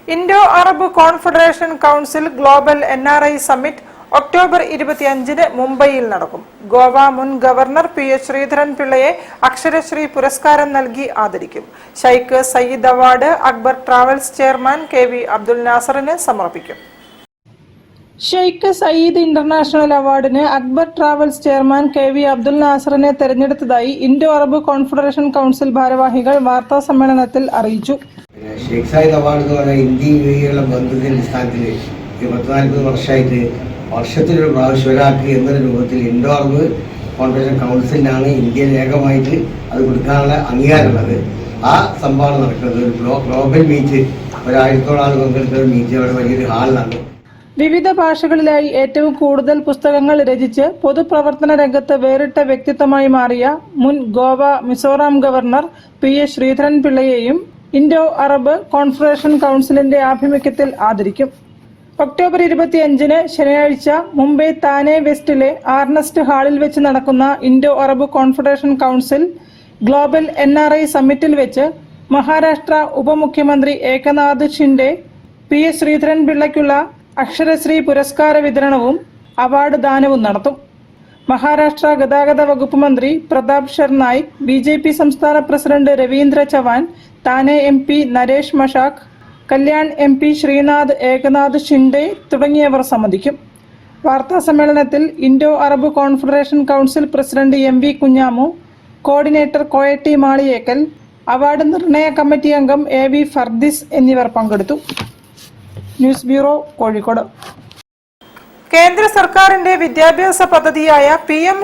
Indo Arab confederation council global NRI summit October 25-ന് മുംബൈയിൽ നടക്കും. ഗോവ മുൻ ഗവർണർ P.H. ശ്രീധരൻ പിള്ളയെ അക്ഷരശ്രീ പുരസ്കാരം നൽകി ആദരിക്കും. Sheikh Zayed award Akbar travels chairman KV Abdul നാസറിന് സമർപ്പിക്കും. ഷെയ്ഖ് സയ്യിദ് ഇന്റർനാഷണൽ അവാർഡിന് Akbar travels chairman KV Abdul നാസറിനെ തെരഞ്ഞെടുത്തതായി ഇൻഡോ അറബ് കോൺഫെഡറേഷൻ കൗൺസിൽ ഭാരവാഹികൾ വാർത്താ സമ്മേളനത്തിൽ അറിയിച്ചു. ഷെയ്ഖ് സയ്യിദ് അവാർഡ് എന്ന് പറഞ്ഞാൽ ഇന്ത്യയിലുള്ള ബന്ധത്തിന്റെ അടിസ്ഥാനത്തിൽ 40 വർഷമായിട്ട് വർഷത്തിലൊരു പ്രാവശ്യം ഒരാൾക്ക് എന്നൊരു രൂപത്തിൽ ഇൻഡോ അറബ് കോൺഫെഡറേഷൻ കൗൺസിലിനാണ് ഇന്ത്യയിൽ ഏകമായിട്ട് അത് കൊടുക്കാനുള്ള അംഗീകാരമുള്ളത്. ആ സംഭവം നടക്കുന്നത് ഒരു ഗ്ലോബൽ മീറ്റ്, 1000-ഓളം ആൾ പങ്കെടുക്കുന്ന മീറ്റ് അവിടെ വലിയൊരു ഹാളിലാണ്. വിവിധ ഭാഷകളിലായി ഏറ്റവും കൂടുതൽ പുസ്തകങ്ങൾ രചിച്ച് പൊതുപ്രവർത്തന രംഗത്ത് വേറിട്ട വ്യക്തിത്വമായി മാറിയ മുൻ ഗോവ മിസോറാം ഗവർണർ P.H. ശ്രീധരൻ പിള്ളയെയും ഇൻഡോ അറബ് കോൺഫെഡറേഷൻ കൗൺസിലിന്റെ ആഭിമുഖ്യത്തിൽ ആദരിക്കും. ഒക്ടോബർ 25-ന് ശനിയാഴ്ച മുംബൈ താനെ വെസ്റ്റിലെ ആർണസ്റ്റ് ഹാളിൽ വെച്ച് നടക്കുന്ന Indo Arab confederation council global NRI സമ്മിറ്റിൽ വെച്ച് മഹാരാഷ്ട്ര ഉപമുഖ്യമന്ത്രി ഏകനാഥ് ഷിൻഡെ P.H. ശ്രീധരൻ പിള്ളയ്ക്കുള്ള അക്ഷരശ്രീ പുരസ്കാര വിതരണവും അവാർഡ് ദാനവും നടത്തും. മഹാരാഷ്ട്ര ഗതാഗത വകുപ്പ് മന്ത്രി പ്രതാപ് ഷർനായിക്, BJP സംസ്ഥാന പ്രസിഡന്റ് രവീന്ദ്ര ചവാൻ, താനെ MP നരേഷ് മഷാഖ്, കല്യാൺ MP ശ്രീനാഥ് ഏകനാഥ് ഷിൻഡെ തുടങ്ങിയവർ സംബന്ധിക്കും. വാർത്താ സമ്മേളനത്തിൽ Indo Arab confederation council president MV Kunhamu, coordinator Koyatty Maliyekkal, award നിർണയ കമ്മിറ്റി അംഗം AV ഫർദിസ് എന്നിവർ പങ്കെടുത്തു. News bureau, Kozhikode. കേന്ദ്ര സർക്കാരിന്റെ വിദ്യാഭ്യാസ പദ്ധതിയായ PM